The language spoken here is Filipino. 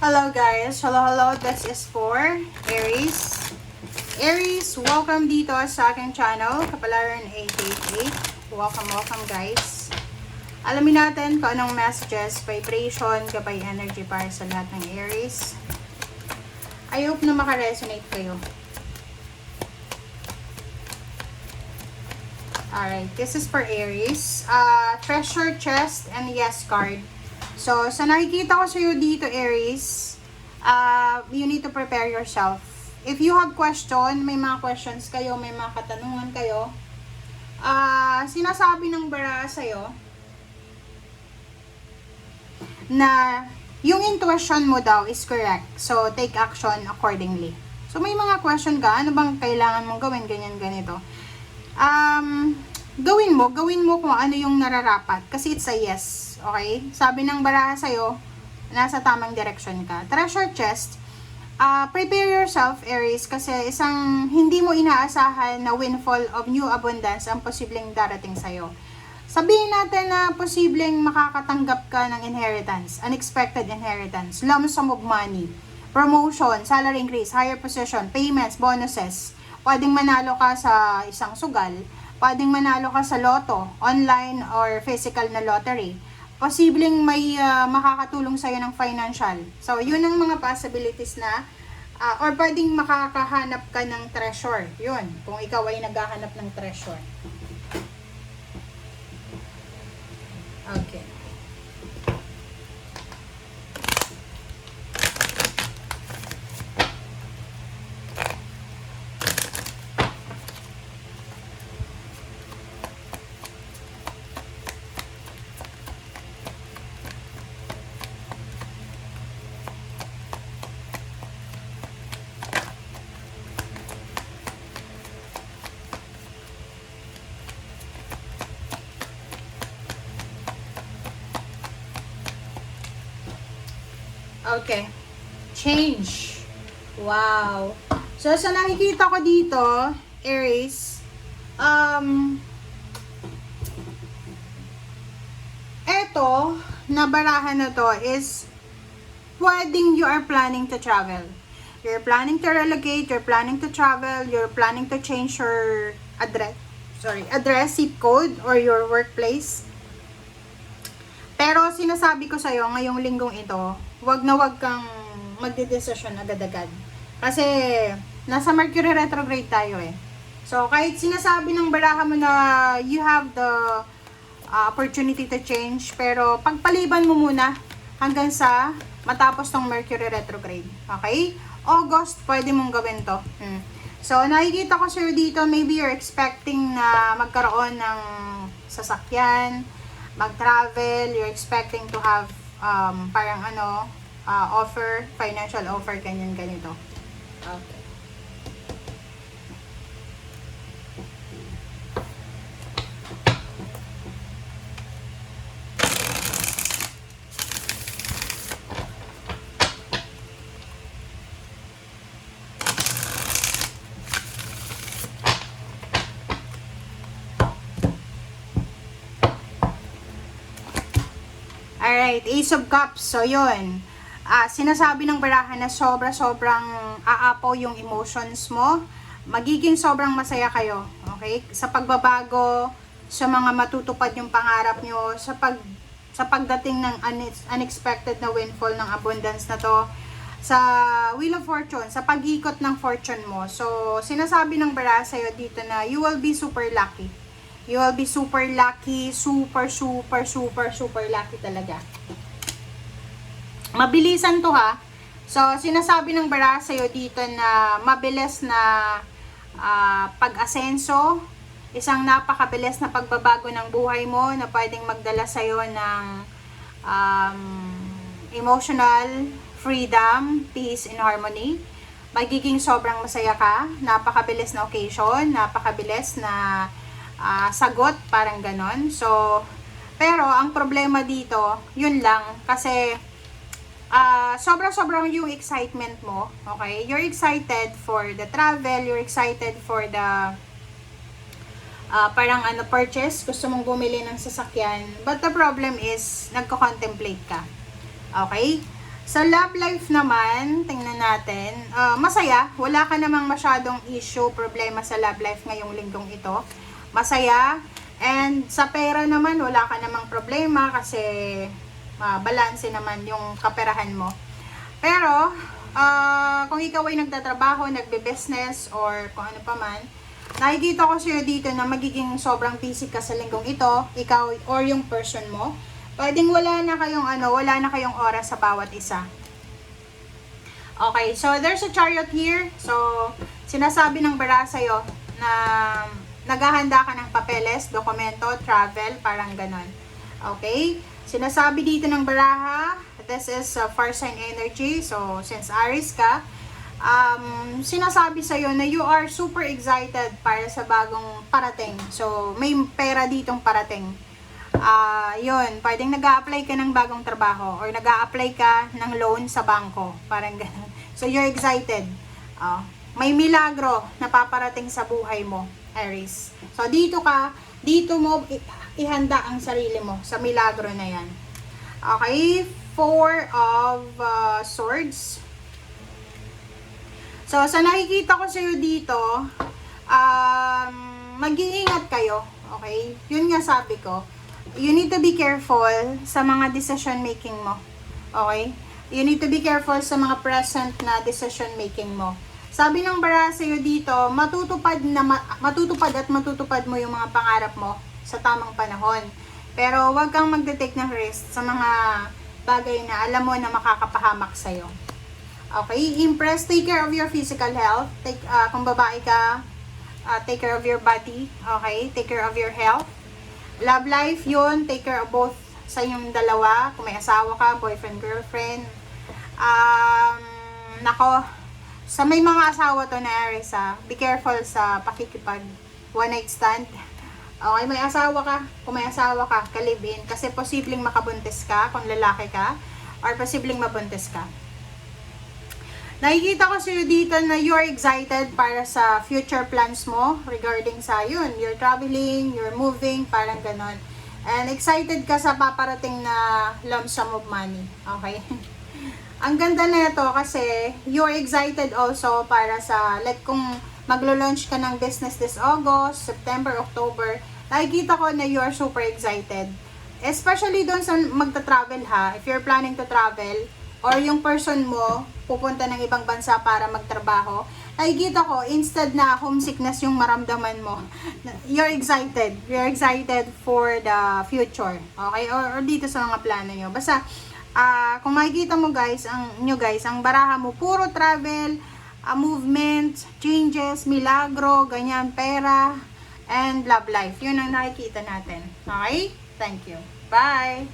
Hello guys, hello, this is for Aries. Aries, welcome dito sa aking channel, Kapalaran 888. Welcome guys. Alamin natin kung anong messages, vibration, gabay energy para sa lahat ng Aries. I hope na makaresonate kayo. Alright, this is for Aries. Treasure chest and yes card. So, sa nakikita ko sa'yo dito, Aries, you need to prepare yourself. If you have question, may mga questions kayo, may mga katanungan kayo, sinasabi ng bara sa'yo na yung intuition mo daw is correct. So, take action accordingly. So, may mga question ka, ano bang kailangan mong gawin, ganyan, ganito. Gawin mo kung ano yung nararapat. Kasi it's a yes. Okay? Sabi ng baraha sa'yo, nasa tamang direction ka. Treasure chest, prepare yourself, Aries, kasi isang hindi mo inaasahan na windfall of new abundance ang posibleng darating sa'yo. Sabihin natin na posibleng makakatanggap ka ng inheritance, unexpected inheritance, lump sum of money, promotion, salary increase, higher position, payments, bonuses. Pwedeng manalo ka sa isang sugal, pwedeng manalo ka sa loto, online or physical na lottery. Posibleng may makakatulong sa'yo ng financial. So, yun ang mga possibilities na, or pwedeng makakahanap ka ng treasure. Yun, kung ikaw ay naghahanap ng treasure. Okay. Okay. Change. Wow. So, sa nakikita ko dito, Aries, eto, na barahan na to is, pwedeng you are planning to travel. You're planning to relocate, you're planning to travel, you're planning to change your address, zip code or your workplace. Pero sinasabi ko sa'yo, ngayong linggong ito, wag kang magdedesisyon agad-agad. Kasi, nasa Mercury retrograde tayo eh. So, kahit sinasabi ng baraha mo na you have the opportunity to change, pero pagpaliban mo muna hanggang sa matapos tong Mercury retrograde. Okay? August, pwede mong gawin to. So, nakikita ko sa'yo dito, maybe you're expecting na magkaroon ng sasakyan, mag-travel, you're expecting to have parang offer, financial offer, ganito. Okay. Alright, Ace of Cups. So, yun. Sinasabi ng baraha na sobrang aapaw yung emotions mo. Magiging sobrang masaya kayo. Okay? Sa pagbabago, sa mga matutupad yung pangarap nyo, sa pagdating ng unexpected na windfall ng abundance na to, sa Wheel of Fortune, sa pag-ikot ng fortune mo. So, sinasabi ng baraha sa'yo dito na you will be super lucky. You will be super lucky, super lucky talaga. Mabilisan to ha. So, sinasabi ng baraha sa'yo dito na mabilis na pag-asenso, isang napakabilis na pagbabago ng buhay mo na pwedeng magdala sa'yo ng emotional freedom, peace, and harmony. Magiging sobrang masaya ka, napakabilis na occasion, napakabilis na sagot, parang ganon. So, pero ang problema dito, yun lang, kasi sobrang yung excitement mo, okay? You're excited for the travel, you're excited for the purchase, gusto mong bumili ng sasakyan, but the problem is, nagko-contemplate ka. Okay? Sa love life naman, tingnan natin, masaya. Wala ka namang masyadong issue, problema sa love life ngayong linggong ito. Masaya. And sa pera naman, wala ka namang problema kasi balanse naman yung kaperahan mo. Pero, kung ikaw ay nagtatrabaho, nagbe-business, or kung ano pa man, nakikita ko sa'yo dito na magiging sobrang busy ka sa linggong ito, ikaw or yung person mo. Pwedeng wala na kayong oras sa bawat isa. Okay, so there's a chariot here. So, sinasabi ng bara sa'yo na naghahanda ka ng papeles, dokumento, travel, parang ganon. Okay? Sinasabi dito ng baraha, this is fire sign energy. So, since Aries ka, sinasabi sa'yo na you are super excited para sa bagong parating. So, may pera ditong parating. Yun, pwedeng nag-a-apply ka ng bagong trabaho or nag-a-apply ka ng loan sa bangko. Parang ganun. So, you're excited. May milagro na paparating sa buhay mo, Aries. So, dito mo ihanda ang sarili mo sa milagro na yan. Okay, 4 of Swords. So, sa nakikita ko sa'yo dito, mag-iingat kayo. Okay? Yun nga sabi ko. You need to be careful sa mga decision making mo. Okay? You need to be careful sa mga present na decision making mo. Sabi ng bara sa'yo dito, matutupad at matutupad mo yung mga pangarap mo sa tamang panahon. Pero huwag kang magte-take ng risk sa mga bagay na alam mo na makakapahamak sa'yo. Okay? Impress, take care of your physical health. Kung babae ka, take care of your body. Okay? Take care of your health. Love life, yun. Take care of both sa inyong dalawa. Kung may asawa ka, boyfriend, girlfriend. Nako, sa may mga asawa to na Aries, be careful sa pakikipag one night stand. Okay, may asawa ka. Kung may asawa ka, kalibin. Kasi posibleng makabuntis ka kung lalaki ka. Or posibleng mabuntis ka. Nakikita ko sa'yo dito na you're excited para sa future plans mo regarding sa yun. You're traveling, you're moving, parang ganon. And excited ka sa paparating na lump sum of money. Okay? Ang ganda na ito kasi you're excited also para sa, like kung maglo-launch ka ng business this August, September, October, nakikita ko na you're super excited. Especially doon sa magta-travel ha, if you're planning to travel, or yung person mo pupunta ng ibang bansa para magtrabaho, nakikita ko, instead na homesickness yung maramdaman mo, you're excited. You're excited for the future. Okay? Or dito sa mga plano nyo. Basta, kung makikita mo guys, ang baraha mo, puro travel, movement, changes, milagro, ganyan, pera, and love life. Yun ang nakikita natin. Okay? Thank you. Bye!